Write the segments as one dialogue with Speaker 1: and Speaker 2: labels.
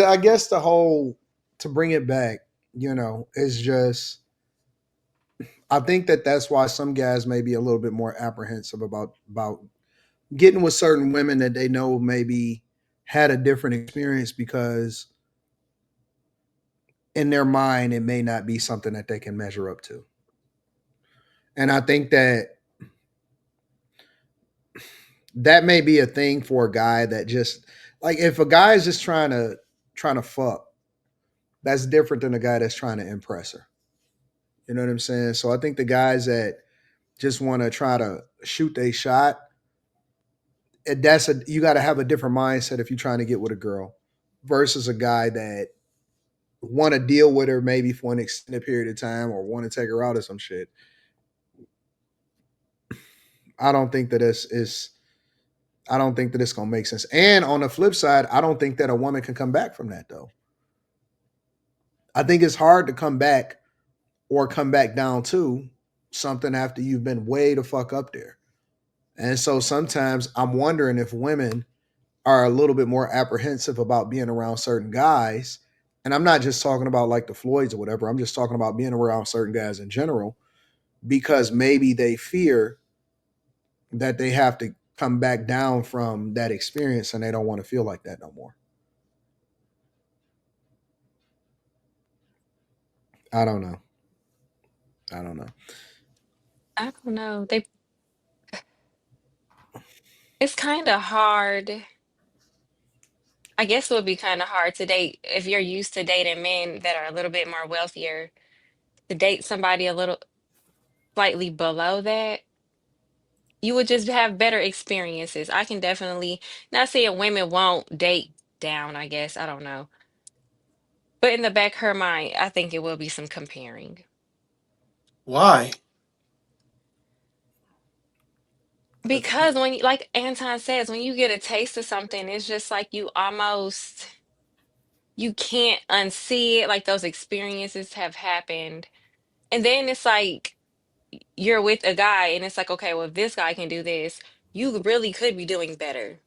Speaker 1: I guess the whole to bring it back, is just I think that that's why some guys may be a little bit more apprehensive about getting with certain women that they know maybe had a different experience because in their mind it may not be something that they can measure up to. And I think that that may be a thing for a guy that just like if a guy is just trying to fuck, that's different than a guy that's trying to impress her. You know what I'm saying? So I think the guys that just want to try to shoot a shot, that's a you got to have a different mindset if you're trying to get with a girl versus a guy that want to deal with her maybe for an extended period of time or want to take her out or some shit. I don't think that I don't think that it's gonna make sense. And on the flip side, I don't think that a woman can come back from that though. I think it's hard to come back or come back down to something after you've been way the fuck up there. And so sometimes I'm wondering if women are a little bit more apprehensive about being around certain guys. And I'm not just talking about like the Floyds or whatever. I'm just talking about being around certain guys in general because maybe they fear that they have to come back down from that experience and they don't want to feel like that no more. I don't know. I don't know.
Speaker 2: I don't know. It's kind of hard. I guess it would be kind of hard to date if you're used to dating men that are a little bit more wealthier to date somebody a little slightly below that. You would just have better experiences. I can definitely not saying women won't date down, I guess. I don't know. But in the back of her mind, I think it will be some comparing.
Speaker 3: Why?
Speaker 2: Because when, like Anton says, when you get a taste of something, it's just like you can't unsee it. Like those experiences have happened. And then it's like you're with a guy and it's like, okay, well, if this guy can do this, you really could be doing better.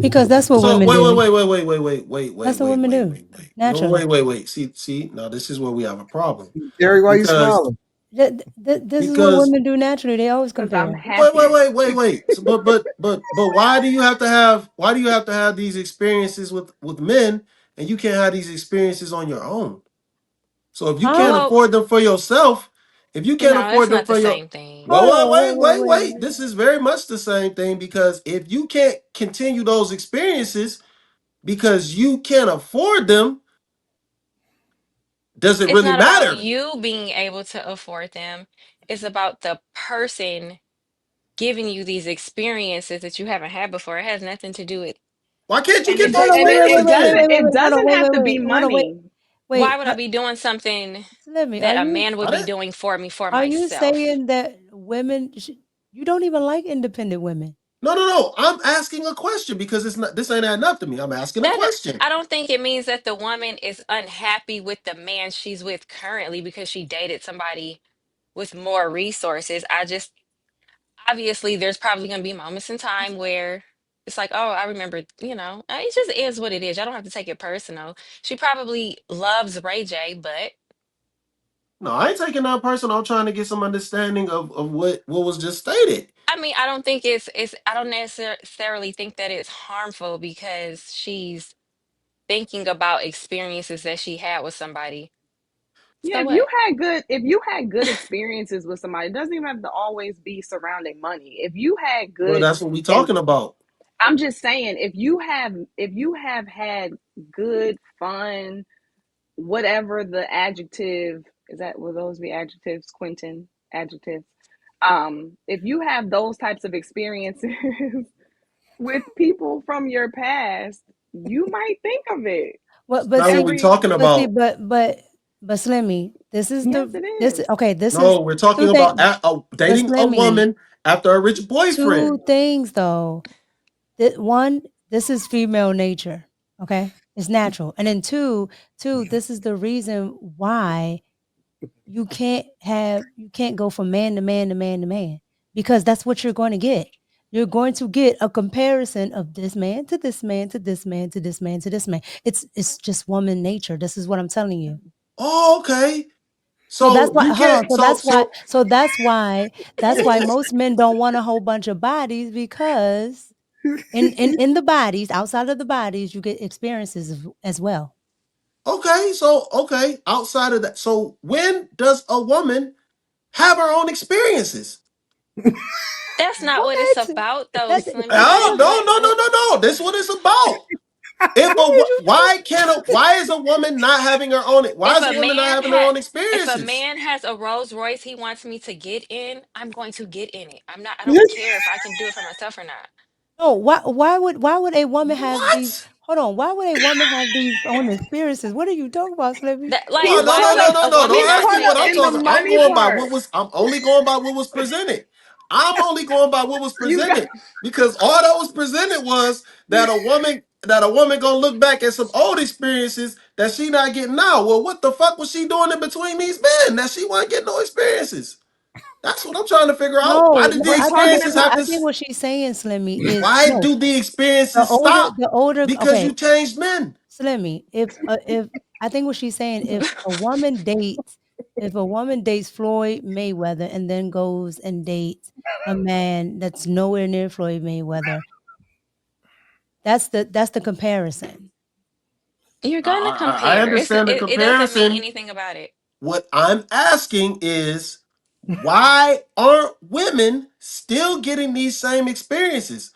Speaker 4: Because that's what
Speaker 3: So
Speaker 4: women
Speaker 3: wait, wait,
Speaker 4: do.
Speaker 3: wait, wait, wait, wait, wait, wait,
Speaker 4: That's
Speaker 3: wait,
Speaker 4: what
Speaker 3: wait,
Speaker 4: women
Speaker 3: wait,
Speaker 4: do
Speaker 3: wait, wait. No,
Speaker 4: naturally.
Speaker 3: wait, wait, wait. See. Now this is where we have a problem
Speaker 1: Jerry, why you
Speaker 3: because
Speaker 1: smiling?
Speaker 4: This is what
Speaker 3: because
Speaker 4: women do naturally. They always
Speaker 5: Because I'm
Speaker 4: compare.
Speaker 3: wait, wait,
Speaker 5: happy.
Speaker 3: wait, wait, wait. So, but why do you have to have these experiences with men and you can't have these experiences on your own? So if you
Speaker 4: Huh?
Speaker 3: can't
Speaker 2: Well,
Speaker 3: afford them for yourself, if you can't
Speaker 2: no, that's
Speaker 3: afford them
Speaker 2: not the
Speaker 3: for your
Speaker 2: same thing.
Speaker 3: wait,
Speaker 4: Hold
Speaker 3: wait,
Speaker 4: on.
Speaker 3: wait, wait, wait.
Speaker 4: Wait.
Speaker 3: This is very much the same thing because if you can't continue those experiences because you can't afford them, does it
Speaker 2: It's
Speaker 3: really
Speaker 2: not about
Speaker 3: matter?
Speaker 2: you being able to afford them. It's about the person giving you these experiences that you haven't had before. It has nothing to do with
Speaker 3: Why can't you
Speaker 5: And
Speaker 3: get
Speaker 5: it
Speaker 4: Hold
Speaker 3: the
Speaker 5: do,
Speaker 4: on.
Speaker 5: and
Speaker 4: Wait.
Speaker 5: it,
Speaker 4: Wait. Wait.
Speaker 5: it
Speaker 4: Wait. Wait.
Speaker 3: experiences?
Speaker 5: doesn't
Speaker 4: Wait. Wait.
Speaker 5: it
Speaker 4: Wait. Hold on.
Speaker 5: doesn't
Speaker 4: Wait.
Speaker 5: have
Speaker 4: Wait.
Speaker 5: to
Speaker 4: Wait.
Speaker 5: be
Speaker 4: Hold on. Wait.
Speaker 5: money.
Speaker 2: why
Speaker 4: Wait.
Speaker 2: would I be doing something
Speaker 4: Let me.
Speaker 2: that a man would be
Speaker 3: I
Speaker 2: doing for me for
Speaker 4: Are you
Speaker 2: myself?
Speaker 4: saying that women? You don't even like independent women?
Speaker 3: No, no, no. I'm asking a question because it's not. This ain't adding up to me. I'm asking a
Speaker 2: That
Speaker 3: question.
Speaker 2: I don't think it means that the woman is unhappy with the man she's with currently because she dated somebody with more resources. I just obviously there's probably going to be moments in time where it's like, oh, I remember, it just is what it is. I don't have to take it personal. She probably loves Ray J, but
Speaker 3: No, I ain't taking that person. I'm trying to get some understanding of what was just stated.
Speaker 2: I mean, I don't think I don't necessarily think that it's harmful because she's thinking about experiences that she had with somebody.
Speaker 5: Yeah,
Speaker 2: So what?
Speaker 5: if you had good experiences with somebody, it doesn't even have to always be surrounding money. If you had
Speaker 3: Well,
Speaker 5: good
Speaker 3: that's what we
Speaker 5: and
Speaker 3: talking about.
Speaker 5: I'm just saying, if you have had good, fun, whatever the adjective is, that will those be adjectives, Quentin? Adjectives. If you have those types of experiences with people from your past, you might think of it.
Speaker 4: Well, but
Speaker 3: Not what
Speaker 4: see,
Speaker 3: we
Speaker 5: Every
Speaker 3: talking
Speaker 4: but see,
Speaker 3: about.
Speaker 4: but Slimmy,
Speaker 5: Yes, it
Speaker 4: this
Speaker 5: is.
Speaker 4: okay. This is
Speaker 3: No, we're talking
Speaker 4: two
Speaker 3: about
Speaker 4: things. But
Speaker 3: dating a
Speaker 4: Slimmy,
Speaker 3: woman after a rich
Speaker 4: two
Speaker 3: boyfriend.
Speaker 4: things though. One, this is female nature. Okay, it's natural. And then two, this is the reason why you can't go from man to man to man to man because that's what you're going to get. you're going to get a comparison of this man to this man to this man to this man to this man. It's just woman nature. This is what I'm telling you.
Speaker 3: Oh, okay.
Speaker 4: So that's
Speaker 3: So
Speaker 4: why
Speaker 3: you
Speaker 4: hold on.
Speaker 3: can't.
Speaker 4: So that's why most men don't want a whole bunch of bodies because in the bodies, outside of the bodies, you get experiences as well.
Speaker 3: Okay. So okay. Outside of that, so when does a woman have her own experiences?
Speaker 2: That's not what it's
Speaker 4: What?
Speaker 2: about, though,
Speaker 4: That
Speaker 2: Slimmy.
Speaker 4: that
Speaker 3: Oh
Speaker 2: Like,
Speaker 4: is
Speaker 3: no
Speaker 2: what?
Speaker 3: no no no no! This is what it's about. If
Speaker 4: what
Speaker 3: a
Speaker 4: are you
Speaker 3: why
Speaker 4: talking?
Speaker 3: can't a why is a woman not having her own? Why
Speaker 2: If
Speaker 3: is
Speaker 2: a
Speaker 3: a woman not
Speaker 2: man
Speaker 3: having her
Speaker 2: had,
Speaker 3: own
Speaker 2: if a
Speaker 3: experiences?
Speaker 2: man has a Rolls Royce he wants me to get in, I'm going to get in it. I'm not. I don't care if I can do it for myself or not.
Speaker 4: No, why would a woman have these
Speaker 3: What?
Speaker 4: hold on, why would a woman have these own experiences? What are you talking about, Slippy?
Speaker 2: That, like,
Speaker 3: Well,
Speaker 5: He's
Speaker 3: no,
Speaker 2: why
Speaker 3: no,
Speaker 5: caught
Speaker 3: no,
Speaker 2: would
Speaker 5: up.
Speaker 3: no,
Speaker 2: a
Speaker 3: no.
Speaker 2: woman
Speaker 3: Don't
Speaker 5: He's
Speaker 3: ask
Speaker 2: want
Speaker 3: me
Speaker 5: caught
Speaker 2: to
Speaker 3: what
Speaker 5: up
Speaker 3: I'm
Speaker 5: in the
Speaker 3: talking. I'm
Speaker 5: money
Speaker 3: going by
Speaker 5: part.
Speaker 3: what was. I'm only going by what was presented. I'm only going by what was
Speaker 5: You got
Speaker 3: presented because all that was presented was that a woman gonna look back at some old experiences that she not getting now. Well, what the fuck was she doing in between these men that she wasn't getting no experiences? That's what I'm trying to figure out. Why
Speaker 4: No,
Speaker 3: did the
Speaker 4: no,
Speaker 5: we're
Speaker 4: I think
Speaker 5: talking
Speaker 4: what
Speaker 3: experiences
Speaker 4: she
Speaker 5: about
Speaker 3: have
Speaker 4: I
Speaker 3: to?
Speaker 4: think what she's saying, Slimmy, is
Speaker 3: Why
Speaker 4: no,
Speaker 3: do the
Speaker 4: the
Speaker 3: experiences
Speaker 4: older
Speaker 3: stop?
Speaker 4: the older
Speaker 3: Because
Speaker 4: okay,
Speaker 3: you changed men.
Speaker 4: Slimmy, if I think what she's saying, if a woman dates Floyd Mayweather and then goes and dates a man that's nowhere near Floyd Mayweather, that's the comparison.
Speaker 2: you're
Speaker 3: I,
Speaker 2: gonna
Speaker 3: I
Speaker 2: compare?
Speaker 3: understand the
Speaker 2: It doesn't mean
Speaker 3: comparison.
Speaker 2: anything about it.
Speaker 3: What I'm asking is why aren't women still getting these same experiences?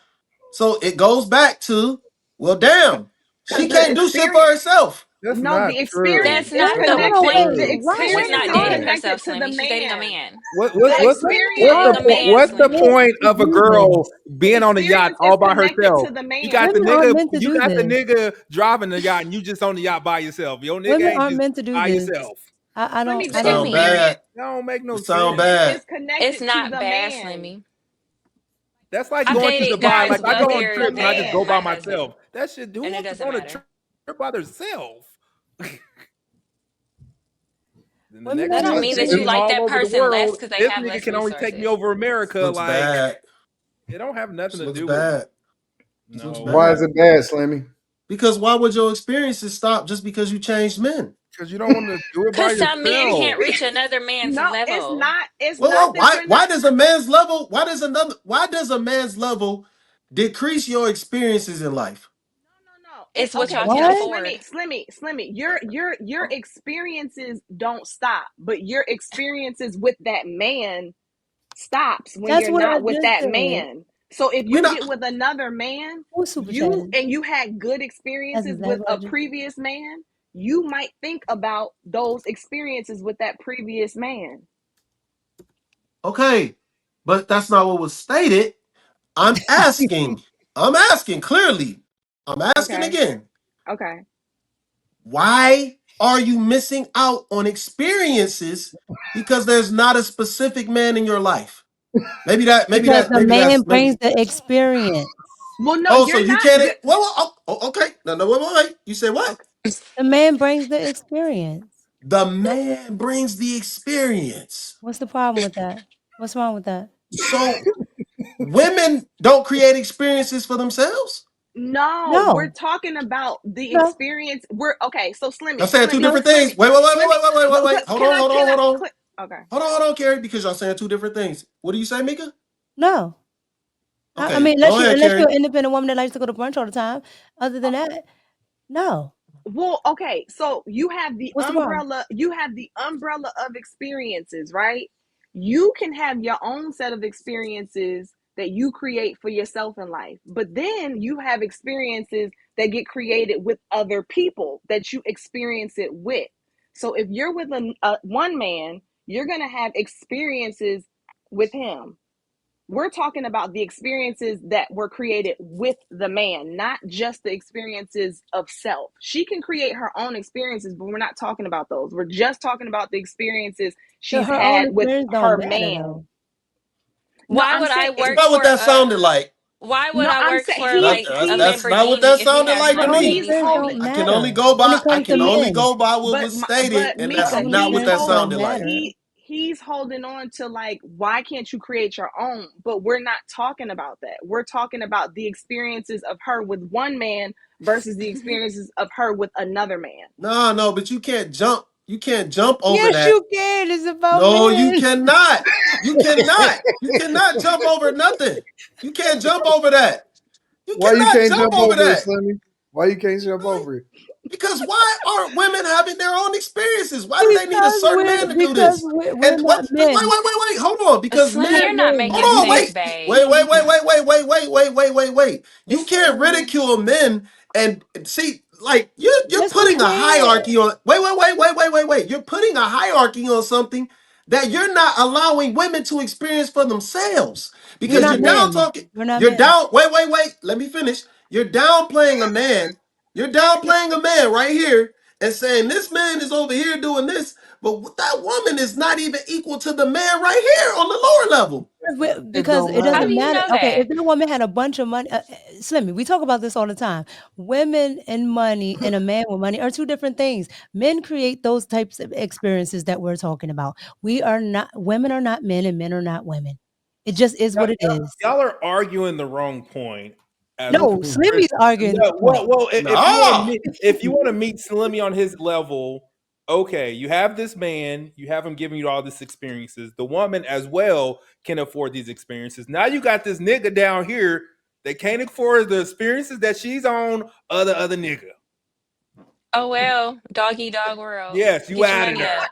Speaker 3: So it goes back to, well, damn, she
Speaker 5: because the
Speaker 3: can't do shit for
Speaker 5: experience.
Speaker 3: herself.
Speaker 1: That's
Speaker 5: No,
Speaker 1: not
Speaker 5: the
Speaker 1: true.
Speaker 5: experience
Speaker 2: That's
Speaker 5: is
Speaker 1: That's
Speaker 2: not the
Speaker 1: not
Speaker 4: Hold on,
Speaker 5: connected.
Speaker 2: point.
Speaker 5: The
Speaker 1: true.
Speaker 4: wait,
Speaker 2: She's
Speaker 5: experience
Speaker 2: not
Speaker 5: is
Speaker 2: dating
Speaker 4: why?
Speaker 5: connected
Speaker 2: herself,
Speaker 5: to the
Speaker 2: Slimmy. She's dating a
Speaker 5: man.
Speaker 2: man.
Speaker 5: The
Speaker 2: She's
Speaker 5: experience
Speaker 2: dating a man,
Speaker 1: What's the
Speaker 2: Slimmy.
Speaker 4: Women
Speaker 1: point
Speaker 4: aren't
Speaker 1: of a
Speaker 4: meant to do
Speaker 1: girl
Speaker 4: this.
Speaker 5: the
Speaker 1: being on the yacht
Speaker 5: experience is
Speaker 1: all by
Speaker 5: connected
Speaker 1: herself?
Speaker 5: to the
Speaker 1: You got the
Speaker 4: Women
Speaker 5: man.
Speaker 4: aren't
Speaker 1: nigga,
Speaker 4: meant to
Speaker 1: you
Speaker 4: do
Speaker 1: got the
Speaker 4: this.
Speaker 1: nigga driving the yacht, and you just on the yacht by yourself. Your nigga
Speaker 4: Women
Speaker 1: ain't
Speaker 4: aren't
Speaker 1: just
Speaker 4: meant to do
Speaker 1: by
Speaker 4: this.
Speaker 1: yourself.
Speaker 4: I don't
Speaker 5: Slimmy,
Speaker 3: It
Speaker 4: I
Speaker 5: the
Speaker 3: sound
Speaker 4: don't
Speaker 2: Slimmy,
Speaker 5: experience
Speaker 3: bad.
Speaker 1: That don't make no
Speaker 3: It sound
Speaker 1: sense.
Speaker 3: bad.
Speaker 5: is
Speaker 2: it's
Speaker 5: connected to
Speaker 2: not
Speaker 5: the
Speaker 2: bad,
Speaker 5: man.
Speaker 2: Slimmy.
Speaker 1: That's like
Speaker 2: I've
Speaker 1: going to
Speaker 2: dated
Speaker 1: Dubai.
Speaker 2: guys
Speaker 1: Like I go on
Speaker 5: It's
Speaker 2: wealthier
Speaker 5: the
Speaker 1: trips and I just
Speaker 2: than
Speaker 1: go
Speaker 5: man.
Speaker 1: by
Speaker 2: my husband,
Speaker 1: myself. That shit. Who
Speaker 2: and it
Speaker 1: wants to go
Speaker 2: doesn't
Speaker 1: on a
Speaker 2: matter.
Speaker 1: trip by themselves? Then the
Speaker 4: women
Speaker 1: next
Speaker 4: are
Speaker 2: That don't
Speaker 1: nigga
Speaker 4: not
Speaker 2: mean that you
Speaker 1: living
Speaker 4: saying
Speaker 2: like
Speaker 1: all
Speaker 2: that
Speaker 1: over the
Speaker 2: person less
Speaker 1: world.
Speaker 2: because they
Speaker 1: This
Speaker 2: have
Speaker 1: nigga
Speaker 2: less
Speaker 1: can only take me
Speaker 2: resources.
Speaker 1: over
Speaker 3: This
Speaker 1: America.
Speaker 3: looks
Speaker 1: Like
Speaker 3: bad.
Speaker 1: it don't have
Speaker 3: This
Speaker 1: nothing to
Speaker 3: looks
Speaker 1: do with
Speaker 3: bad. This looks
Speaker 1: no. Because
Speaker 3: bad.
Speaker 1: is it bad, Slimmy?
Speaker 3: Because why would your experiences stop just because you changed men?
Speaker 1: Because you don't want to do it by
Speaker 2: Because some men
Speaker 1: yourself.
Speaker 2: can't reach another man's
Speaker 5: No, it's
Speaker 2: level.
Speaker 5: not. It's not
Speaker 3: Well,
Speaker 5: that
Speaker 3: why
Speaker 5: you're not.
Speaker 3: why does a man's level why does a man's level decrease your experiences in life?
Speaker 5: No.
Speaker 2: It's what
Speaker 5: Okay,
Speaker 2: y'all can
Speaker 5: so
Speaker 4: what?
Speaker 2: afford.
Speaker 5: Slimmy, your
Speaker 3: Oh,
Speaker 5: experiences don't stop, but your experiences with that man stops when
Speaker 4: That's
Speaker 5: you're
Speaker 4: what I
Speaker 5: not with
Speaker 4: just
Speaker 5: that
Speaker 4: said.
Speaker 5: man. So if
Speaker 3: we
Speaker 5: you
Speaker 3: not
Speaker 5: get with another man,
Speaker 4: Who's super
Speaker 5: you
Speaker 4: chatting?
Speaker 5: and you had good
Speaker 4: That's
Speaker 5: experiences with
Speaker 4: exactly what I
Speaker 5: a
Speaker 4: just said.
Speaker 5: previous man, you might think about those experiences with that previous man.
Speaker 3: okay, but that's not what was stated. I'm asking. I'm asking clearly. I'm asking
Speaker 5: Okay.
Speaker 3: again.
Speaker 5: Okay.
Speaker 3: Why are you missing out on experiences because there's not a specific man in your life? Maybe that. Maybe
Speaker 4: Because
Speaker 3: that.
Speaker 4: the
Speaker 3: Maybe
Speaker 4: man
Speaker 3: that's
Speaker 4: brings
Speaker 3: maybe.
Speaker 4: the experience.
Speaker 5: Well, no,
Speaker 3: Oh, so
Speaker 5: you're
Speaker 3: you
Speaker 5: not.
Speaker 3: can't.
Speaker 5: You're
Speaker 3: Well, okay. No, no, wait. You said what?
Speaker 5: okay.
Speaker 4: The man brings the experience.
Speaker 3: The man brings the experience.
Speaker 4: What's the problem with that? What's wrong with that?
Speaker 3: So women don't create experiences for themselves.
Speaker 5: No, we're
Speaker 4: No,
Speaker 5: talking about the
Speaker 4: no,
Speaker 5: experience. We're okay. So
Speaker 3: Y'all
Speaker 5: Slimmy,
Speaker 3: saying two
Speaker 5: Slimmy,
Speaker 4: no.
Speaker 3: different things.
Speaker 5: Slimmy, Slimmy.
Speaker 3: Wait. Hold
Speaker 5: Can
Speaker 3: on,
Speaker 5: I?
Speaker 3: hold on,
Speaker 5: Can I?
Speaker 3: hold on.
Speaker 5: Okay.
Speaker 3: Hold on, Carrie, because y'all saying two different things. What do you say, Mika?
Speaker 4: No. I
Speaker 3: Okay,
Speaker 4: mean,
Speaker 3: go
Speaker 4: unless you
Speaker 3: ahead,
Speaker 4: unless you're
Speaker 3: Carrie.
Speaker 4: an independent woman that likes to go to brunch all the time. Other than that, no.
Speaker 5: Well, okay. So you have the
Speaker 4: What's the problem?
Speaker 5: umbrella. You have the umbrella of experiences, right? You can have your own set of experiences that you create for yourself in life, but then you have experiences that get created with other people that you experience it with. So if you're with one man, you're gonna have experiences with him. We're talking about the experiences that were created with the man, not just the experiences of self. She can create her own experiences, but we're not talking about those. We're just talking about the experiences she's
Speaker 4: Her own
Speaker 5: had with
Speaker 4: experience don't
Speaker 5: her
Speaker 4: matter
Speaker 5: man.
Speaker 4: though.
Speaker 5: No,
Speaker 2: Why
Speaker 5: I'm
Speaker 2: would I
Speaker 5: saying
Speaker 3: That's
Speaker 2: work
Speaker 3: not what
Speaker 2: for
Speaker 3: that sounded like.
Speaker 2: why would
Speaker 5: no,
Speaker 2: I
Speaker 5: I'm
Speaker 2: work
Speaker 5: saying
Speaker 2: for
Speaker 5: he's
Speaker 2: like
Speaker 3: That's
Speaker 2: a
Speaker 5: he's
Speaker 3: that's not what that
Speaker 2: Lamborghini if he
Speaker 3: sounded
Speaker 2: has
Speaker 3: like
Speaker 4: Her
Speaker 3: to
Speaker 4: own
Speaker 3: me.
Speaker 2: Lamborghinis
Speaker 4: experience
Speaker 2: for
Speaker 4: don't
Speaker 3: I
Speaker 2: me?
Speaker 3: can only
Speaker 4: matter
Speaker 3: go
Speaker 4: when
Speaker 3: by
Speaker 4: it
Speaker 3: I
Speaker 4: comes to
Speaker 3: can only
Speaker 5: he
Speaker 4: men.
Speaker 3: go by what was stated,
Speaker 5: but
Speaker 3: and
Speaker 4: Her
Speaker 3: that's
Speaker 5: Mika,
Speaker 4: own
Speaker 3: not
Speaker 5: he
Speaker 3: what
Speaker 4: experience
Speaker 3: that
Speaker 5: told
Speaker 4: don't
Speaker 3: sounded like.
Speaker 4: matter.
Speaker 5: he he's holding on to like, why can't you create your own? But we're not talking about that. We're talking about the experiences of her with one man versus the experiences of her with another man.
Speaker 3: No, but you can't jump. You can't jump over
Speaker 4: Yes,
Speaker 3: that.
Speaker 4: you can. It's about
Speaker 3: No, you
Speaker 4: men.
Speaker 3: cannot. You cannot. You cannot jump over nothing. You can't jump over that. You
Speaker 1: Why you
Speaker 3: cannot
Speaker 1: can't
Speaker 3: jump
Speaker 1: jump
Speaker 3: over
Speaker 1: over it,
Speaker 3: that.
Speaker 1: Slimmy? Why you can't jump
Speaker 3: Right?
Speaker 1: over it?
Speaker 3: Because why aren't women having their own experiences? Why do they need a
Speaker 4: Because
Speaker 3: certain man to do this?
Speaker 4: we're
Speaker 3: And
Speaker 4: not
Speaker 3: what?
Speaker 4: men.
Speaker 3: Wait. Hold on, because
Speaker 2: Slim,
Speaker 4: We're
Speaker 3: men.
Speaker 2: you're not
Speaker 4: not
Speaker 2: making
Speaker 3: Hold on,
Speaker 2: sense,
Speaker 4: men.
Speaker 2: babe.
Speaker 3: wait. You
Speaker 2: This
Speaker 3: can't ridicule men and see, like you're
Speaker 4: Yes, we
Speaker 3: putting a
Speaker 4: can.
Speaker 3: hierarchy on. Wait. You're putting a hierarchy on something that you're not allowing women to experience for themselves
Speaker 4: We're
Speaker 3: because
Speaker 4: not
Speaker 3: you're
Speaker 1: Mm-hmm.
Speaker 3: down
Speaker 4: men.
Speaker 3: talking.
Speaker 4: We're not
Speaker 3: You're
Speaker 4: men.
Speaker 3: down. Wait. Let me finish. You're downplaying a man. You're downplaying a man right here and saying this man is over here doing this, but that woman is not even equal to the man right here on the lower level.
Speaker 1: It
Speaker 4: Because
Speaker 1: don't
Speaker 4: it
Speaker 2: How
Speaker 1: matter.
Speaker 2: do
Speaker 4: doesn't
Speaker 2: you
Speaker 4: matter.
Speaker 2: know
Speaker 4: Okay,
Speaker 2: that?
Speaker 4: if that woman had a bunch of money, Slimmy, we talk about this all the time. Women and money and a man with money are two different things. Men create those types of experiences that we're talking about. We are not, women are not men and men are not women. It just is
Speaker 6: Y'all,
Speaker 4: what it is.
Speaker 6: y'all are arguing the wrong point. As
Speaker 4: No, Slimmy's arguing this
Speaker 6: no,
Speaker 4: point.
Speaker 6: if you want to
Speaker 3: No.
Speaker 6: meet, if you want to meet Slimmy on his level, okay, you have this man, you have him giving you all these experiences. The woman as well can afford these experiences. Now you got this nigga down here that can't afford the experiences that she's on. Other nigga.
Speaker 2: Oh well, dog eat dog world.
Speaker 6: Yes, you
Speaker 2: Get your
Speaker 6: out of
Speaker 2: money
Speaker 6: there.
Speaker 2: up.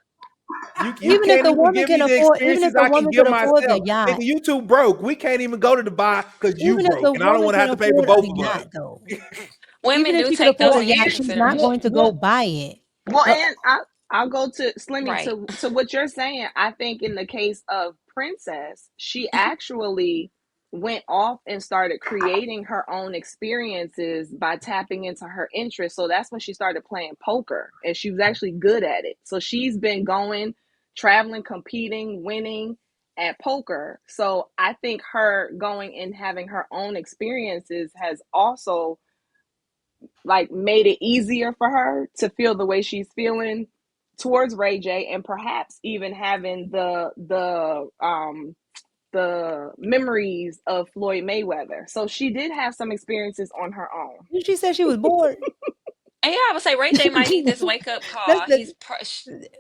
Speaker 6: You
Speaker 4: Even if
Speaker 6: can't
Speaker 4: the
Speaker 6: even
Speaker 4: woman
Speaker 6: give
Speaker 4: can
Speaker 6: me the
Speaker 4: afford, even
Speaker 6: experiences
Speaker 4: if the
Speaker 6: I can
Speaker 4: woman
Speaker 6: give
Speaker 4: could afford the
Speaker 6: myself.
Speaker 4: yacht,
Speaker 6: Nigga, you too broke. We can't even go to the bar because you
Speaker 4: even if
Speaker 6: broke,
Speaker 4: the
Speaker 6: and I don't
Speaker 4: woman
Speaker 6: want to
Speaker 4: can
Speaker 6: have to pay for
Speaker 4: afford
Speaker 6: both
Speaker 4: a
Speaker 6: of us.
Speaker 4: yacht, though,
Speaker 2: Women
Speaker 4: even if
Speaker 2: do
Speaker 4: she could
Speaker 2: take
Speaker 4: afford
Speaker 2: those
Speaker 4: a
Speaker 5: Well,
Speaker 2: into
Speaker 4: yacht,
Speaker 5: and
Speaker 4: she's not
Speaker 5: well,
Speaker 4: going to
Speaker 2: consideration.
Speaker 4: go
Speaker 5: well,
Speaker 4: buy it.
Speaker 5: well,
Speaker 3: Uh,
Speaker 5: and I'll go to Slimmy
Speaker 2: Right.
Speaker 5: to what you're saying. I think in the case of Princess, she actually went off and started creating her own experiences by tapping into her interests. So that's when she started playing poker, and she was actually good at it. So she's been going, traveling, competing, winning at poker. So I think her going and having her own experiences has also like made it easier for her to feel the way she's feeling towards Ray J, and perhaps even having the memories of Floyd Mayweather. So she did have some experiences on her own.
Speaker 4: And she said she was bored.
Speaker 2: And yeah, I would say Ray J might need this wake up
Speaker 4: That's
Speaker 2: call.
Speaker 4: the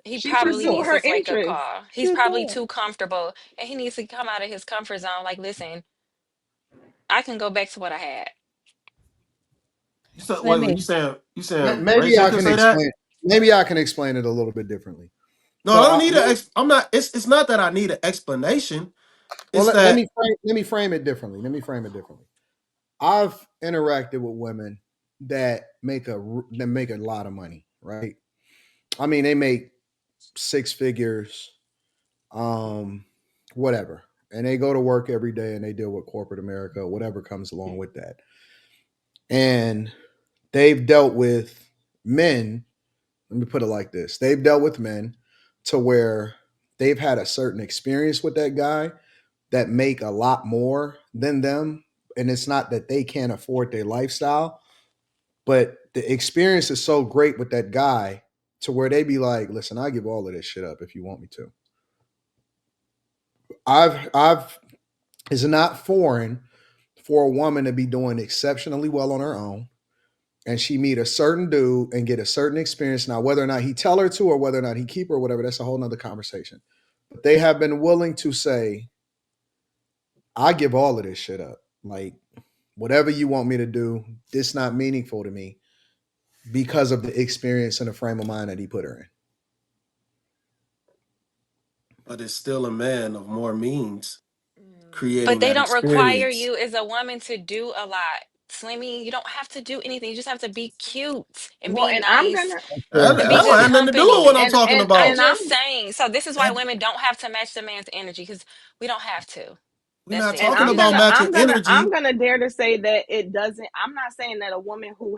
Speaker 2: He
Speaker 5: She
Speaker 2: probably
Speaker 5: pursued
Speaker 4: bored.
Speaker 2: needs
Speaker 5: her
Speaker 2: this wake up
Speaker 5: interests.
Speaker 2: call.
Speaker 4: She
Speaker 2: He's
Speaker 4: was
Speaker 2: probably
Speaker 4: bored.
Speaker 2: too comfortable and he needs to come out of his comfort zone. Like, listen, I can go back to what I had.
Speaker 3: you said, wait,
Speaker 4: Slimmy,
Speaker 3: you saying Ray
Speaker 1: Maybe
Speaker 3: J
Speaker 1: I
Speaker 3: could
Speaker 1: can
Speaker 3: say that?
Speaker 1: explain. Maybe I can explain it a little bit differently.
Speaker 3: No, I
Speaker 1: So,
Speaker 3: don't need an. I'm not. It's not that I need an explanation.
Speaker 1: well,
Speaker 3: It's
Speaker 1: let
Speaker 3: that
Speaker 1: me let me frame it differently. Let me frame it differently. I've interacted with women that make a lot of money, right? I mean, they make six figures, um, whatever, and they go to work every day and they deal with corporate America, whatever comes along with that. And they've dealt with men. Let me put it like this: they've dealt with men to where they've had a certain experience with that guy that make a lot more than them, and it's not that they can't afford their lifestyle, but the experience is so great with that guy to where they be like, listen, I'll give all of this shit up if you want me to. I've It's not foreign for a woman to be doing exceptionally well on her own and she meet a certain dude and get a certain experience. Now, whether or not he tell her to or whether or not he keep her or whatever, that's a whole nother conversation. But they have been willing to say, I give all of this shit up. Like, whatever you want me to do, this not meaningful to me because of the experience and the frame of mind that he put her in.
Speaker 3: but it's still a man of more means
Speaker 2: But
Speaker 3: creating
Speaker 2: they
Speaker 3: that
Speaker 2: don't require
Speaker 3: experience.
Speaker 2: you as a woman to do a lot. Slimmy, you don't have to do anything. You just have to be cute and
Speaker 5: Well,
Speaker 2: be
Speaker 5: and I'm
Speaker 2: nice
Speaker 5: gonna
Speaker 3: That,
Speaker 2: and
Speaker 3: that
Speaker 2: be
Speaker 3: don't
Speaker 2: good
Speaker 3: have nothing to do with what
Speaker 2: company.
Speaker 3: I'm talking
Speaker 2: I'm
Speaker 3: about.
Speaker 5: and
Speaker 2: just
Speaker 5: I'm
Speaker 2: saying. So this is why
Speaker 3: That
Speaker 2: women don't have to match the man's energy because we don't have to.
Speaker 3: we're
Speaker 2: That's
Speaker 3: not
Speaker 2: it.
Speaker 5: and
Speaker 3: talking
Speaker 2: I'm
Speaker 5: I'm
Speaker 2: just
Speaker 3: about
Speaker 5: gonna
Speaker 2: done.
Speaker 3: matching
Speaker 5: I'm gonna I'm
Speaker 3: energy.
Speaker 5: gonna dare to say that it doesn't. I'm not saying that a woman who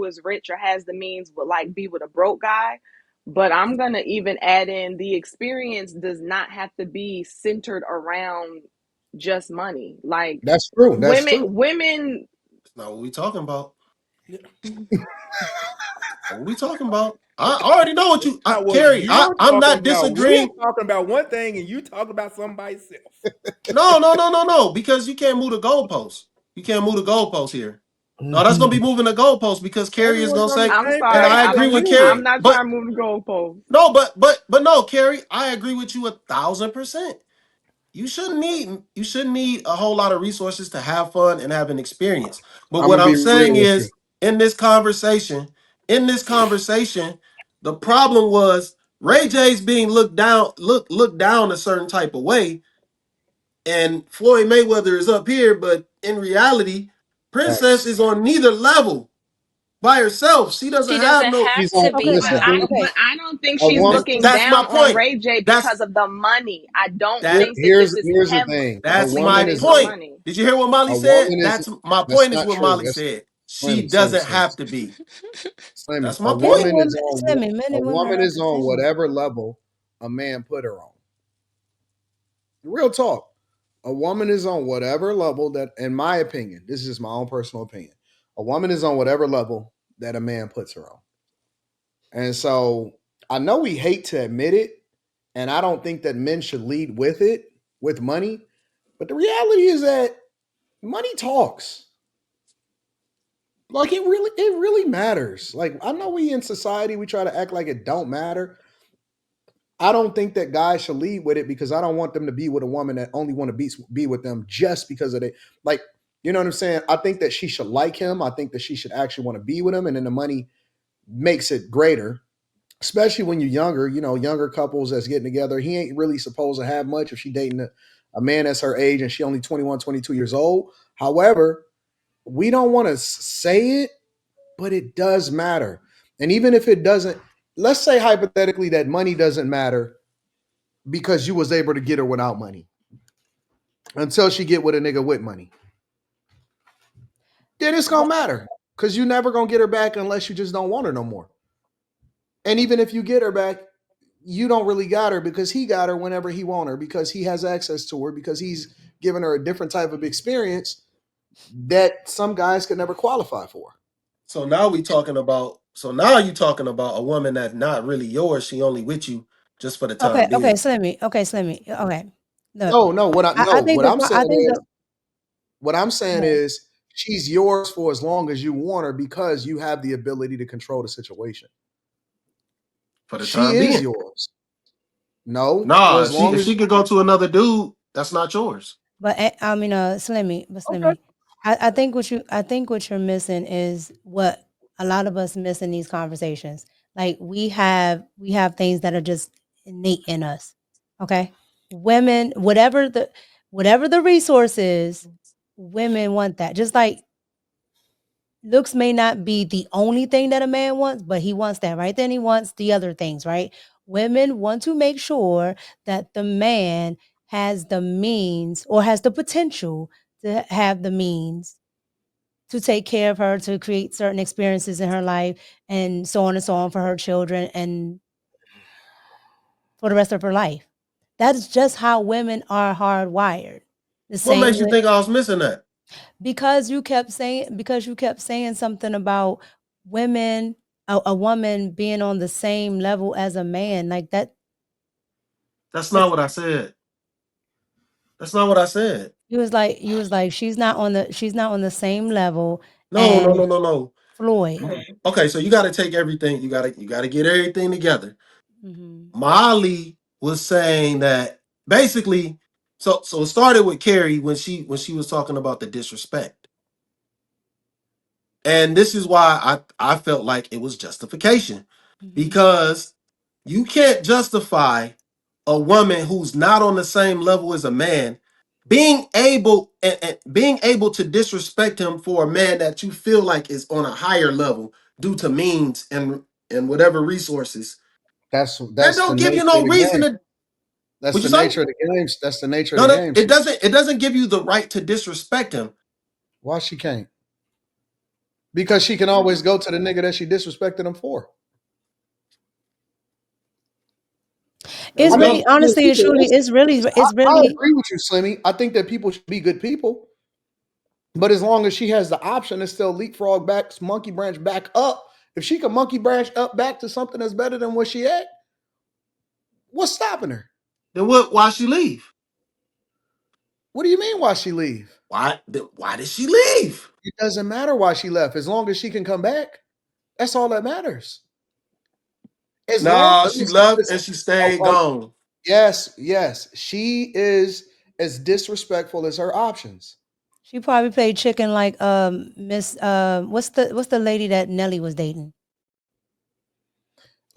Speaker 5: is rich or has the means would like be with a broke guy, but I'm gonna even add in the experience does not have to be centered around just money. Like
Speaker 1: That's true. That's true.
Speaker 5: women
Speaker 3: That's not what we talking about. What we talking about? I already know what you,
Speaker 6: Not what
Speaker 3: Carrie.
Speaker 6: you're
Speaker 3: I'm
Speaker 6: talking
Speaker 3: not
Speaker 6: about. We're
Speaker 3: disagreeing.
Speaker 6: talking about one thing, and you talking about somebody else.
Speaker 3: No. Because you can't move the goalpost. You can't move the goalpost here. No, that's gonna be moving the goalpost because Carrie is
Speaker 6: Everyone's
Speaker 3: gonna
Speaker 6: on the
Speaker 3: say,
Speaker 5: I'm
Speaker 6: same
Speaker 3: and
Speaker 5: sorry.
Speaker 6: page
Speaker 3: I
Speaker 6: with
Speaker 3: agree with
Speaker 5: I'm
Speaker 3: Carrie.
Speaker 6: you.
Speaker 5: not
Speaker 3: But
Speaker 5: trying to move the goalpost.
Speaker 3: no, but no, Carrie, I agree with you 1,000%. You shouldn't need a whole lot of resources to have fun and have an experience. But
Speaker 1: I'm
Speaker 3: what
Speaker 1: gonna
Speaker 3: I'm
Speaker 1: be real
Speaker 3: saying
Speaker 1: with you.
Speaker 3: is, in this conversation, in this conversation, the problem was Ray J's being looked down a certain type of way, and Floyd Mayweather is up here, but in reality, Princess
Speaker 1: Facts.
Speaker 3: is on neither level by herself. She doesn't
Speaker 2: She
Speaker 3: have
Speaker 2: doesn't
Speaker 3: no.
Speaker 2: have
Speaker 1: She's on.
Speaker 2: to
Speaker 4: Okay,
Speaker 2: be
Speaker 5: But
Speaker 1: Listen,
Speaker 2: though.
Speaker 5: I don't think
Speaker 1: a
Speaker 5: she's
Speaker 1: woman.
Speaker 5: looking
Speaker 3: That's my
Speaker 5: down on
Speaker 3: point.
Speaker 5: Ray J
Speaker 3: That's
Speaker 5: because of the money. I don't
Speaker 1: Here,
Speaker 5: think that this
Speaker 1: here's
Speaker 5: is
Speaker 1: here's the thing. A
Speaker 3: That's
Speaker 5: heavily
Speaker 3: my
Speaker 1: woman
Speaker 5: based
Speaker 1: is
Speaker 5: on
Speaker 3: point.
Speaker 5: money.
Speaker 3: Did you hear what Molly
Speaker 1: a
Speaker 3: said?
Speaker 1: woman is.
Speaker 3: That's my
Speaker 1: That's
Speaker 3: point. Is
Speaker 1: not
Speaker 3: what
Speaker 1: true.
Speaker 3: Molly
Speaker 1: That's
Speaker 3: said. She
Speaker 1: Slimmy,
Speaker 3: doesn't
Speaker 1: Slimmy.
Speaker 3: have to be.
Speaker 1: Slimmy.
Speaker 3: That's
Speaker 1: A
Speaker 3: my
Speaker 4: men and
Speaker 3: point.
Speaker 1: woman is
Speaker 4: women,
Speaker 1: on.
Speaker 4: Slimmy, men
Speaker 1: A
Speaker 4: and women are
Speaker 1: woman
Speaker 4: not
Speaker 1: is
Speaker 4: the
Speaker 1: on
Speaker 4: same.
Speaker 1: whatever level a man put her on. Real talk. A woman is on whatever level that, in my opinion, this is just my own personal opinion. A woman is on whatever level that a man puts her on. And so I know we hate to admit it, and I don't think that men should lead with it, with money. But the reality is that money talks. Like it really matters. Like I know we in society we try to act like it don't matter. I don't think that guys should lead with it because I don't want them to be with a woman that only want to be with them just because of it. Like, you know what I'm saying? I think that she should like him. I think that she should actually want to be with him, and then the money makes it greater. Especially when you're younger, younger couples that's getting together. He ain't really supposed to have much if she dating a man that's her age and she only 21, 22 years old. However, we don't want to say it, but it does matter. And even if it doesn't, let's say hypothetically that money doesn't matter because you was able to get her without money until she get with a nigga with money. Then it's gonna matter because you never gonna get her back unless you just don't want her no more. And even if you get her back, you don't really got her because he got her whenever he want her because he has access to her because he's given her a different type of experience that some guys could never qualify for.
Speaker 3: So now we talking about. So now you talking about a woman that's not really yours. She only with you just for the time
Speaker 4: Okay,
Speaker 3: being.
Speaker 4: Slimmy. Okay, Slimmy. Okay. Look,
Speaker 1: No, what I
Speaker 4: I
Speaker 1: no,
Speaker 4: think
Speaker 1: what I'm saying
Speaker 4: I think
Speaker 1: is
Speaker 4: the
Speaker 1: what I'm saying is she's yours for as long as you want her because you have the ability to control the situation.
Speaker 3: For the
Speaker 1: She
Speaker 3: time
Speaker 1: is
Speaker 3: being.
Speaker 1: yours. No, for
Speaker 3: Nah,
Speaker 1: as
Speaker 3: she
Speaker 1: long
Speaker 3: if
Speaker 1: as
Speaker 3: she could go to another dude, that's not yours.
Speaker 4: but Slimmy,
Speaker 1: okay.
Speaker 4: I think what you're missing is what a lot of us miss in these conversations. Like we have things that are just innate in us. Okay, women, whatever the resource is, women want that. Just like looks may not be the only thing that a man wants, but he wants that, right? Then he wants the other things, right? Women want to make sure that the man has the means or has the potential to have the means to take care of her, to create certain experiences in her life, and so on and so on for her children and for the rest of her life. That's just how women are hardwired. The
Speaker 3: What
Speaker 4: same
Speaker 3: makes you
Speaker 4: way
Speaker 3: think I was missing that?
Speaker 4: because you kept saying something about women a woman being on the same level as a man like that.
Speaker 3: That's not
Speaker 4: That's,
Speaker 3: what I said. That's not what I said.
Speaker 4: you was like she's not on the same level
Speaker 3: No,
Speaker 4: as
Speaker 3: no, no, no, no.
Speaker 4: Floyd.
Speaker 3: Okay, so you got to take everything. You got to get everything together.
Speaker 4: Hmm.
Speaker 3: Molly was saying that basically. So it started with Carrie when she was talking about the disrespect, and this is why I felt like it was justification
Speaker 4: Hmm.
Speaker 3: because you can't justify a woman who's not on the same level as a man being able to disrespect him for a man that you feel like is on a higher level due to means and whatever resources.
Speaker 1: That's
Speaker 3: That
Speaker 1: that's the
Speaker 3: don't give
Speaker 1: nature
Speaker 3: you
Speaker 1: of
Speaker 3: no
Speaker 1: the
Speaker 3: reason
Speaker 1: game.
Speaker 3: to.
Speaker 1: That's
Speaker 3: What you
Speaker 1: the
Speaker 3: say?
Speaker 1: nature of the games. That's the nature of
Speaker 3: No,
Speaker 1: the
Speaker 3: no,
Speaker 1: game.
Speaker 3: it doesn't. It doesn't give you the right to disrespect him.
Speaker 1: Why she can't? Because she can always go to the nigga that she disrespected him for. And
Speaker 4: It's
Speaker 1: we make
Speaker 4: really
Speaker 3: No,
Speaker 1: it
Speaker 4: honestly and
Speaker 1: people.
Speaker 4: truly it's
Speaker 1: I
Speaker 4: really
Speaker 1: agree with you, Slimmy. I think that people should be good people, but as long as she has the option to still leapfrog back, monkey branch back up, If she can monkey branch up back to something that's better than where she at, what's stopping her?
Speaker 3: Then what? Why she leave?
Speaker 1: What do you mean why she leave?
Speaker 3: Why did she leave?
Speaker 1: It doesn't matter why she left. As long as she can come back, that's all that matters. As long
Speaker 3: Nah,
Speaker 1: let me
Speaker 3: she
Speaker 1: say
Speaker 3: left
Speaker 1: this.
Speaker 3: and she stayed gone.
Speaker 1: Yes, yes. She is as disrespectful as her options.
Speaker 4: She probably played chicken like Miss what's the lady that Nelly was dating?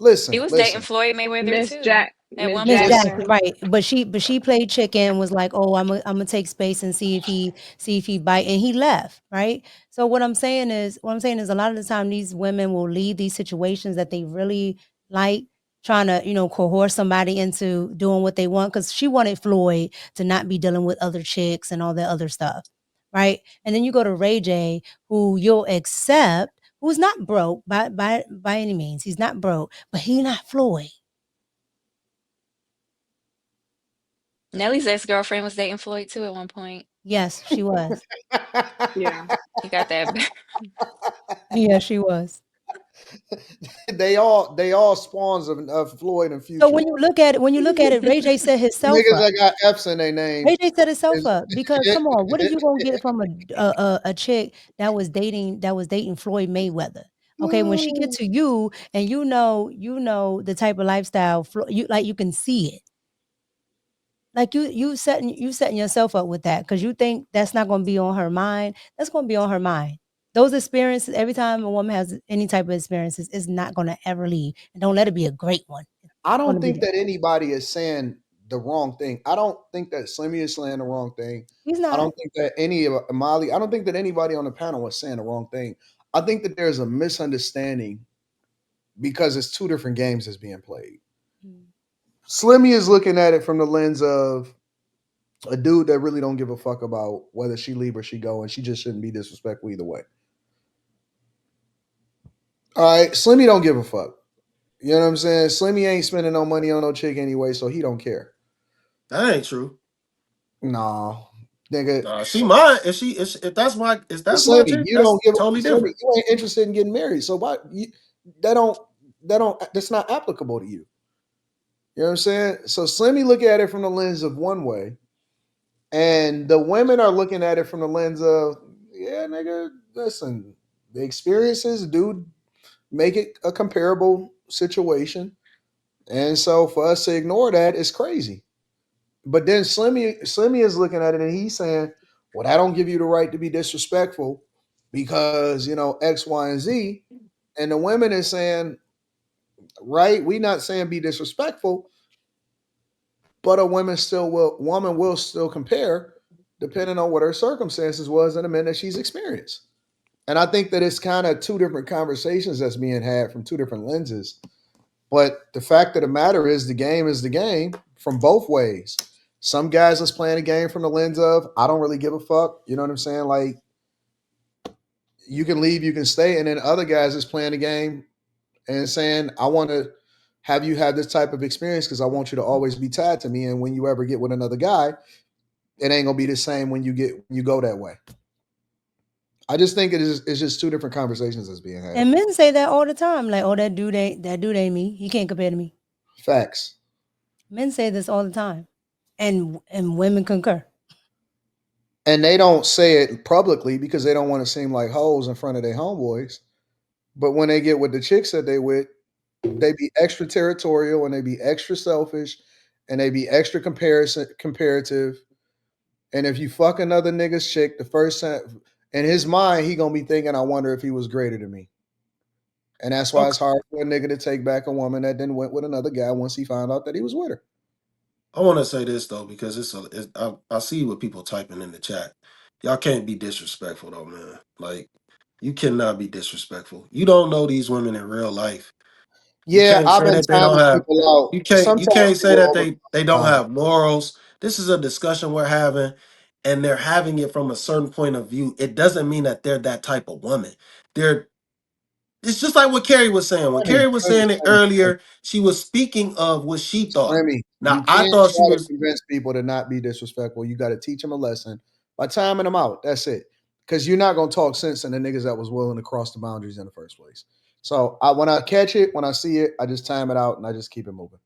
Speaker 2: He
Speaker 1: Listen,
Speaker 2: was dating
Speaker 1: listen,
Speaker 2: Floyd Mayweather
Speaker 5: Miss
Speaker 2: too
Speaker 5: Jack,
Speaker 2: at
Speaker 5: Miss
Speaker 2: one
Speaker 4: Miss
Speaker 2: point in
Speaker 1: listen.
Speaker 4: Jackson,
Speaker 5: Jackson.
Speaker 2: time.
Speaker 4: right? But she played chicken and was like, "Oh, I'm gonna take space and see if he bite," and he left, right? So what I'm saying is, a lot of the time these women will leave these situations that they really like, trying to coerce somebody into doing what they want because she wanted Floyd to not be dealing with other chicks and all that other stuff, right? And then you go to Ray J, who you'll accept, who's not broke by any means. He's not broke, but he not Floyd.
Speaker 2: Nelly's ex-girlfriend was dating Floyd too at one point.
Speaker 4: Yes, she was.
Speaker 5: Yeah.
Speaker 2: He got that.
Speaker 4: Yeah, she was.
Speaker 1: they all spawns of Floyd and
Speaker 4: So
Speaker 1: Future.
Speaker 4: when you look at it, Ray J set himself
Speaker 1: Niggas
Speaker 4: up.
Speaker 1: that got F's in their name
Speaker 4: Ray J set himself
Speaker 1: is
Speaker 4: up because come on, what are you gonna get from a chick that was dating Floyd Mayweather? Okay, when she get to you and you know the type of lifestyle you can see it. Like you setting yourself up with that because you think that's not gonna be on her mind. That's gonna be on her mind. Those experiences, every time a woman has any type of experiences, is not gonna ever leave. And don't let it be a great one.
Speaker 1: I
Speaker 4: It's gonna
Speaker 1: don't
Speaker 4: be
Speaker 1: think
Speaker 4: there.
Speaker 1: that anybody is saying the wrong thing. I don't think that Slimmy is saying the wrong thing.
Speaker 4: He's
Speaker 1: I
Speaker 4: not.
Speaker 1: don't think that any of Molly, I don't think that anybody on the panel was saying the wrong thing. I think that there's a misunderstanding because it's two different games that's being played.
Speaker 4: Mm.
Speaker 1: Slimmy is looking at it from the lens of a dude that really don't give a fuck about whether she leave or she go, and she just shouldn't be disrespectful either way. All right, Slimmy don't give a fuck. You know what I'm saying? Slimmy ain't spending no money on no chick anyway, so he don't care.
Speaker 3: That ain't true.
Speaker 1: No, nigga.
Speaker 3: Nah, she might if that's my
Speaker 1: Slimmy,
Speaker 3: chick,
Speaker 1: you
Speaker 3: that's
Speaker 1: don't give
Speaker 3: totally
Speaker 1: Slimmy,
Speaker 3: different.
Speaker 1: you ain't interested in getting married. So why that don't that's not applicable to you. You know what I'm saying? So Slimmy look at it from the lens of one way, and the women are looking at it from the lens of, yeah, nigga, listen, the experiences do make it a comparable situation. And so for us to ignore that is crazy. But then Slimmy is looking at it and he's saying, well, that don't give you the right to be disrespectful because, X, Y, and Z. And the women is saying, right, we not saying be disrespectful, but a woman will still compare depending on what her circumstances was and the men that she's experienced. And I think that it's kind of two different conversations that's being had from two different lenses. But the fact of the matter is the game from both ways. Some guys is playing a game from the lens of I don't really give a fuck. You know what I'm saying? Like you can leave, you can stay, and then other guys is playing the game and saying I want to have you have this type of experience because I want you to always be tied to me. And when you ever get with another guy, it ain't gonna be the same when you go that way. I just think it's just two different conversations that's being had.
Speaker 4: And men say that all the time, like, "Oh, that dude ain't me. He can't compare to me."
Speaker 1: Facts.
Speaker 4: Men say this all the time, and women concur.
Speaker 1: And they don't say it publicly because they don't want to seem like hoes in front of their homeboys. But when they get with the chicks that they with, they be extra territorial and they be extra selfish and they be extra comparative. And if you fuck another nigga's chick, the first time in his mind, he gonna be thinking, I wonder if he was greater than me. And that's why
Speaker 3: Okay.
Speaker 1: it's hard for a nigga to take back a woman that then went with another guy once he found out that he was with her.
Speaker 3: I want to say this though because I see what people typing in the chat. Y'all can't be disrespectful though, man. Like you cannot be disrespectful. You don't know these women in real life. You
Speaker 1: Yeah,
Speaker 3: can't
Speaker 1: I've
Speaker 3: say
Speaker 1: been
Speaker 3: that they don't
Speaker 1: timing
Speaker 3: have.
Speaker 1: people out.
Speaker 3: You
Speaker 1: Sometimes
Speaker 3: can't say
Speaker 1: people
Speaker 3: that they don't
Speaker 1: overcomplicate.
Speaker 3: have morals. This is a discussion we're having, and they're having it from a certain point of view. It doesn't mean that they're that type of woman. They're it's just like what Carrie was saying. When
Speaker 1: Slimmy,
Speaker 3: Carrie was
Speaker 1: Slimmy,
Speaker 3: saying it
Speaker 1: Slimmy, Slimmy.
Speaker 3: earlier, she was speaking of what she thought.
Speaker 1: Remy,
Speaker 3: Now
Speaker 1: you
Speaker 3: I
Speaker 1: can't
Speaker 3: thought she
Speaker 1: try to
Speaker 3: was.
Speaker 1: convince people to not be disrespectful. You got to teach them a lesson by timing them out. That's it. Because you're not gonna talk sense in the niggas that was willing to cross the boundaries in the first place. So when I catch it, when I see it, I just time it out and I just keep it moving.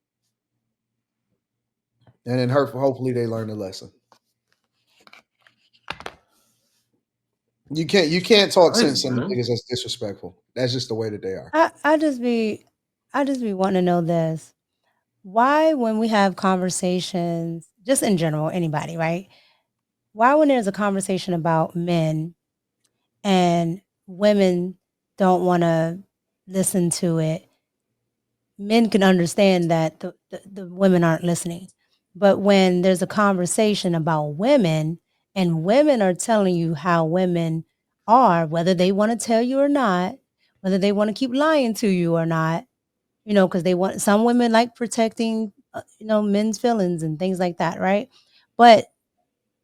Speaker 1: And then hopefully they learn the lesson. You can't talk sense
Speaker 3: Crazy,
Speaker 1: into
Speaker 3: man.
Speaker 1: niggas that's disrespectful. That's just the way that they are.
Speaker 4: I just be wanting to know this. Why when we have conversations, just in general, anybody, right? Why when there's a conversation about men and women don't want to listen to it, men can understand that the women aren't listening. But when there's a conversation about women and women are telling you how women are, whether they want to tell you or not, whether they want to keep lying to you or not, because they want, some women like protecting, men's feelings and things like that, right? But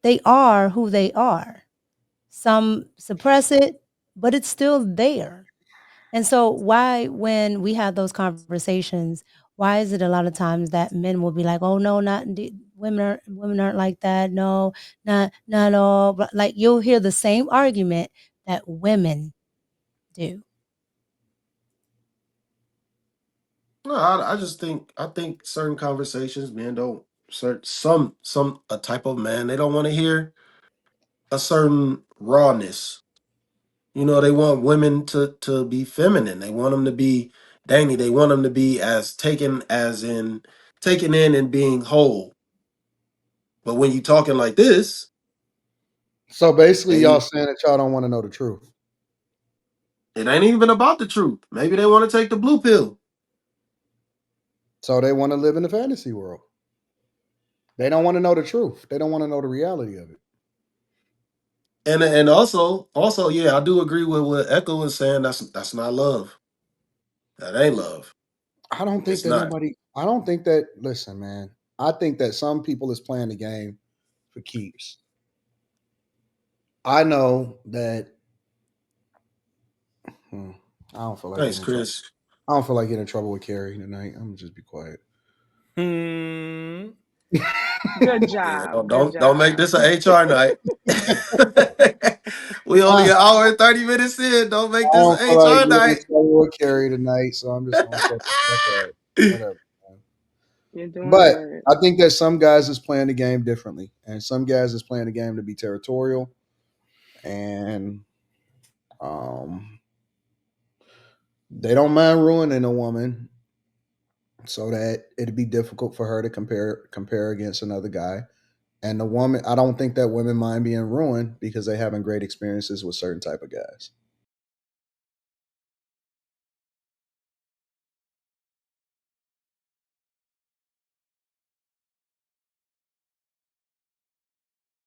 Speaker 4: they are who they are. Some suppress it, but it's still there. And so why when we have those conversations, why is it a lot of times that men will be like, "Oh no, not women aren't like that. No, not all." But like you'll hear the same argument that women do.
Speaker 3: No, I think certain conversations, men don't certain some a type of man they don't want to hear a certain rawness. They want women to be feminine. They want them to be dainty. They want them to be taken in and being whole. But when you talking like this,
Speaker 1: So basically, y'all
Speaker 3: they
Speaker 1: saying that y'all don't want to know the truth.
Speaker 3: it ain't even about the truth. Maybe they want to take the blue pill.
Speaker 1: So they want to live in the fantasy world. They don't want to know the truth. They don't want to know the reality of it.
Speaker 3: And also, yeah, I do agree with what Echo was saying. That's not love. That ain't love.
Speaker 1: I don't think
Speaker 3: It's
Speaker 1: that
Speaker 3: not.
Speaker 1: nobody. I don't think that. Listen, man. I think that some people is playing the game for keeps. I know that. hmm, I don't feel like
Speaker 3: Thanks,
Speaker 1: getting in trouble.
Speaker 3: Chris.
Speaker 1: I don't feel like getting in trouble with Carrie tonight. I'm gonna just be quiet.
Speaker 6: Hmm.
Speaker 5: Good
Speaker 3: Yeah,
Speaker 5: job. Good
Speaker 3: don't make
Speaker 5: job.
Speaker 3: this an HR night. We only
Speaker 1: I
Speaker 3: an hour and 30 minutes in. Don't make this
Speaker 1: don't
Speaker 3: an
Speaker 1: feel like
Speaker 3: HR
Speaker 1: getting in
Speaker 3: night.
Speaker 1: trouble with Carrie tonight, so I'm just gonna shut the fuck up. Whatever. Man.
Speaker 5: You're doing
Speaker 1: But
Speaker 5: good.
Speaker 1: I think that some guys is playing the game differently, and some guys is playing the game to be territorial, and um, they don't mind ruining a woman so that it'd be difficult for her to compare against another guy. And the woman, I don't think that women mind being ruined because they having great experiences with certain type of guys.